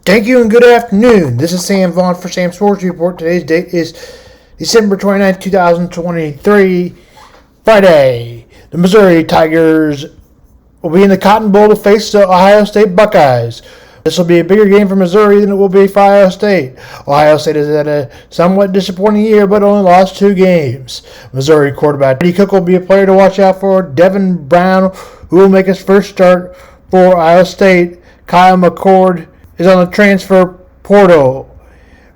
Thank you and good afternoon. This is Sam Vaughn for Sam Sports Report. Today's date is December 29th, 2023, Friday. The Missouri Tigers will be in the Cotton Bowl to face the Ohio State Buckeyes. This will be a bigger game for Missouri than it will be for Ohio State. Ohio State has had a somewhat disappointing year, but only lost 2 games. Missouri quarterback Brady Cook will be a player to watch out for. Devin Brown, who will make his first start for Ohio State. Kyle McCord is on the transfer portal.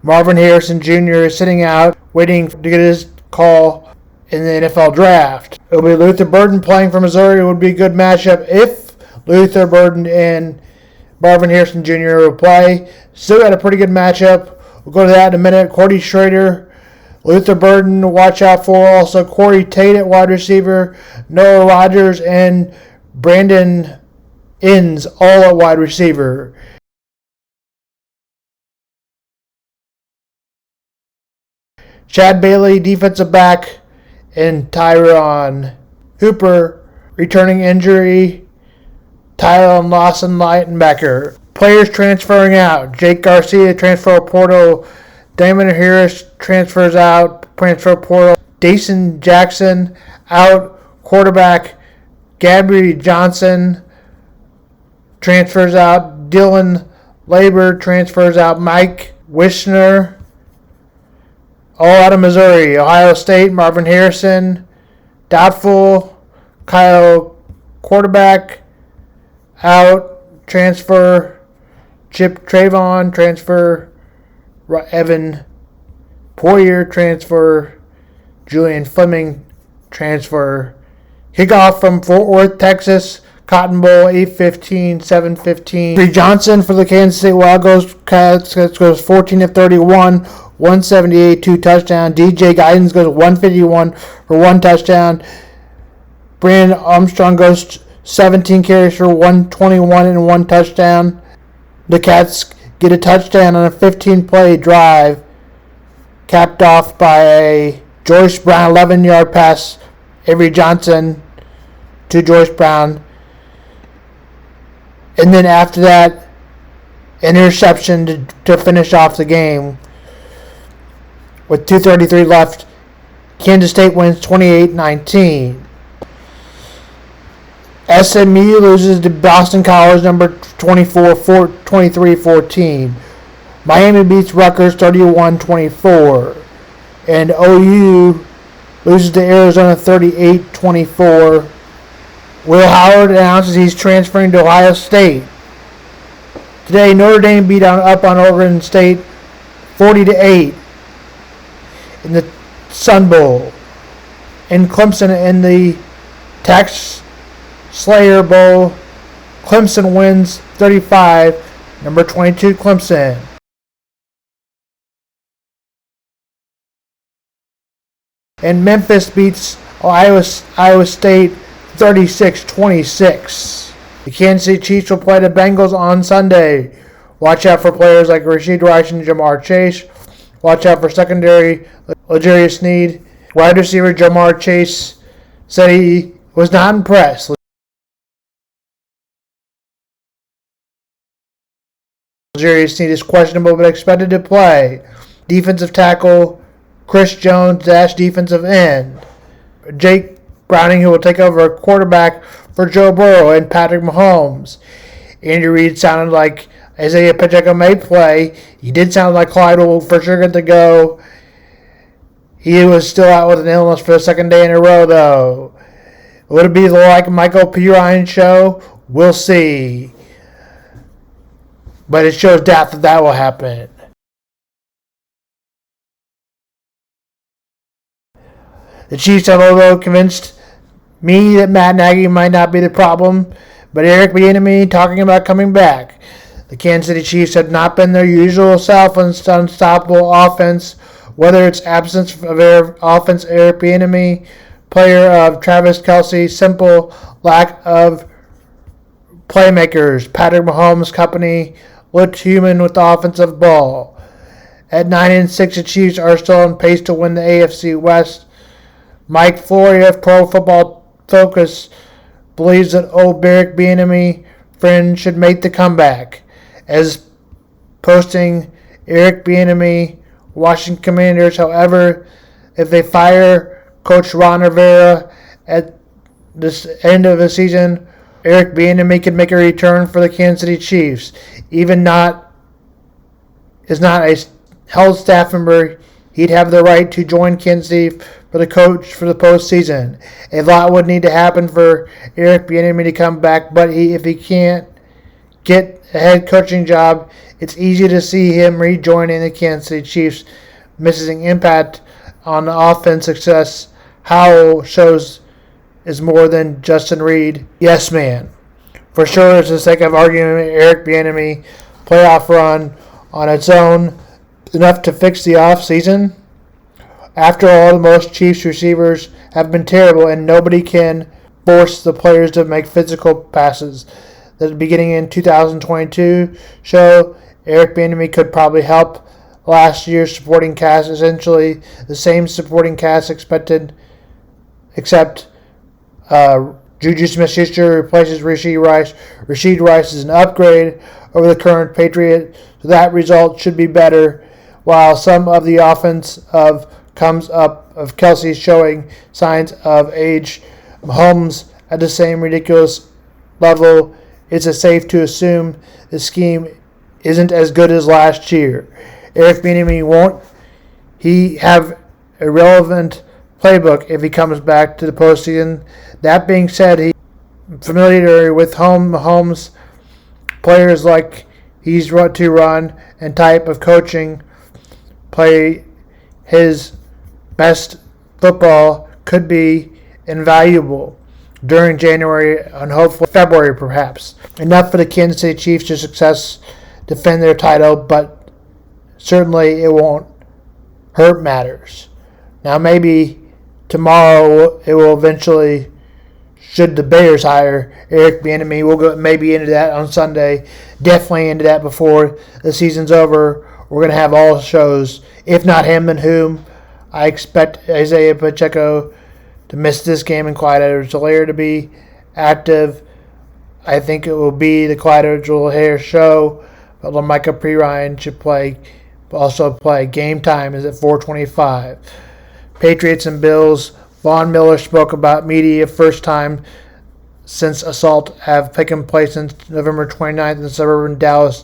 Marvin Harrison Jr. is sitting out, waiting to get his call in the NFL draft. It will be Luther Burden playing for Missouri. It would be a good matchup if Luther Burden and Marvin Harrison Jr. will play. Still got a pretty good matchup. We'll go to that in a minute. Cordy Schrader, Luther Burden to watch out for. Also Corey Tate at wide receiver, Noah Rogers, and Brandon Inns all at wide receiver. Chad Bailey, defensive back, and Tyron Hooper, returning injury. Tyron Lawson, linebacker. Players transferring out. Jake Garcia, transfer portal. Damon Harris transfers out, transfer portal. Dason Jackson, out. Quarterback Gabby Johnson transfers out. Dylan Labor transfers out. Mike Wishner, all out of Missouri. Ohio State, Marvin Harrison, doubtful. Kyle, quarterback, out. Transfer, Chip Trayvon, transfer. Evan Poyer, transfer. Julian Fleming, transfer. Kickoff from Fort Worth, Texas. Cotton Bowl, 8:15, 7:15. Bree Johnson for the Kansas State Wild goes 14 of 31, 178, 2 touchdowns. DJ Guidance goes 151 for 1 touchdown. Brandon Armstrong goes 17 carries for 121 and 1 touchdown. The Cats get a touchdown on a 15-play drive, capped off by a Joyce Brown 11-yard pass. Avery Johnson to Joyce Brown. And then after that, interception to finish off the game. With 2:33 left, Kansas State wins 28-19. SMU loses to Boston College, number 24, 23-14. Miami beats Rutgers 31-24. And OU loses to Arizona 38-24. Will Howard announces he's transferring to Ohio State. Today, Notre Dame beat up on Oregon State 40-8 in the Sun Bowl. And Clemson in the Tex Slayer Bowl, Clemson wins 35, number 22 Clemson. And Memphis beats Iowa State 36-26. The Kansas City Chiefs will play the Bengals on Sunday. Watch out for players like Rashid Rice and Jamar Chase. Watch out for secondary L'Jarius Sneed. Wide receiver Jamar Chase said he was not impressed. L'Jarius Sneed is questionable but expected to play. Defensive tackle Chris Jones -- defensive end. Jake Browning, who will take over a quarterback for Joe Burrow and Patrick Mahomes. Andy Reid sounded like Isaiah Pacheco may play. He did sound like Clyde will for sure get to go. He was still out with an illness for the second day in a row, though. Would it be the like Michael P. Ryan show? We'll see. But it shows doubt that will happen. The Chiefs have although convinced me that Matt Nagy might not be the problem, but Eric Bieniemy talking about coming back. The Kansas City Chiefs have not been their usual self unstoppable offense, whether it's absence of offense Eric Bieniemy, player of Travis Kelce, simple lack of playmakers. Patrick Mahomes' company looked human with the offensive ball. At 9-6, the Chiefs are still on pace to win the AFC West. Mike Flory of Pro Football Focus believes that old Eric Bieniemy friend should make the comeback. As posting Eric Bieniemy, Washington Commanders. However, if they fire Coach Ron Rivera at this end of the season, Eric Bieniemy could make a return for the Kansas City Chiefs. Even is not a held staff member, he'd have the right to join Kansas City for the coach for the postseason. A lot would need to happen for Eric Bieniemy to come back, but if he can't get a head coaching job, it's easy to see him rejoining the Kansas City Chiefs. Missing impact on the offense success, Howell shows is more than Justin Reed. Yes, man. For sure, it's the sake of argument, Eric Bieniemy playoff run on its own enough to fix the offseason. After all, most Chiefs receivers have been terrible, and nobody can force the players to make physical passes. The beginning in 2022 show Eric Bieniemy could probably help last year's supporting cast, essentially the same supporting cast expected, except Juju Smith-Schuster replaces Rashid Rice. Rashid Rice is an upgrade over the current Patriot, so that result should be better. While some of the offense comes up of Kelsey showing signs of age, Mahomes at the same ridiculous level, it's safe to assume the scheme isn't as good as last year. Eric Bieniemy won't he have a relevant playbook if he comes back to the postseason. That being said, he's familiar with Mahomes, players like he's to run and type of coaching play his best football could be invaluable during January and hopefully February perhaps. Enough for the Kansas City Chiefs to defend their title, but certainly it won't hurt matters. Now maybe tomorrow it will eventually, should the Bears hire Eric Bieniemy, we'll go maybe into that on Sunday, definitely into that before the season's over. We're going to have all shows, if not him, then whom. I expect Isaiah Pacheco to miss this game and Clyde Edwards-Helaire to be active. I think it will be the Clyde Edwards-Helaire show, but LaMicah Perine should also play. Game time is at 4:25. Patriots and Bills. Von Miller spoke about media first time since assault have taken place since November 29th in the suburban Dallas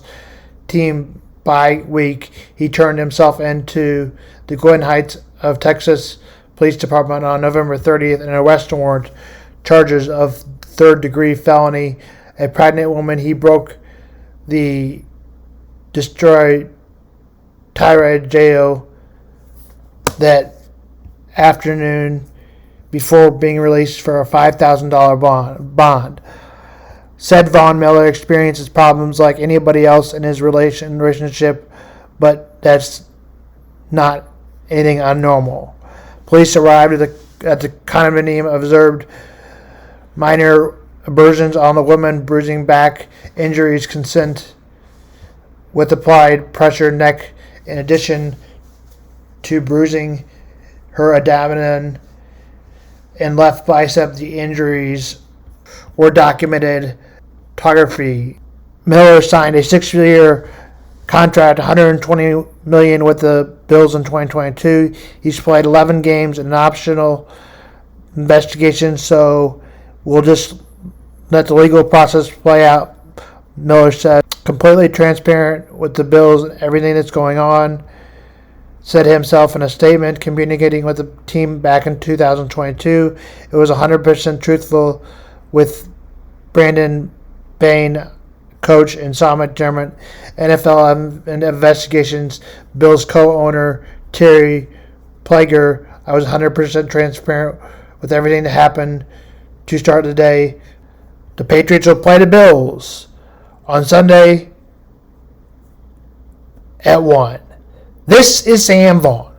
team bye week. He turned himself into the Glen Heights of Texas Police Department on November 30th in an arrest warrant, charges of third-degree felony. A pregnant woman, he broke the destroyed Tyrod jail that afternoon before being released for a $5,000 bond. Said Von Miller experiences problems like anybody else in his relationship, but that's not anything abnormal. Police arrived at the condominium, observed minor abrasions on the woman, bruising back injuries, consent with applied pressure neck, in addition to bruising her abdomen and left bicep. The injuries were documented. Photography. Miller signed a 6-year contract, $120 million with the Bills in 2022. He's played 11 games in an optional investigation, so we'll just let the legal process play out. Miller said, completely transparent with the Bills and everything that's going on. Said himself in a statement communicating with the team back in 2022. It was 100% truthful with Brandon Bain, coach, and Sam McDermott, NFL investigations, Bills co-owner Terry Plager. I was 100% transparent with everything that happened to start the day. The Patriots will play the Bills on Sunday at 1. This is Sam Vaughn.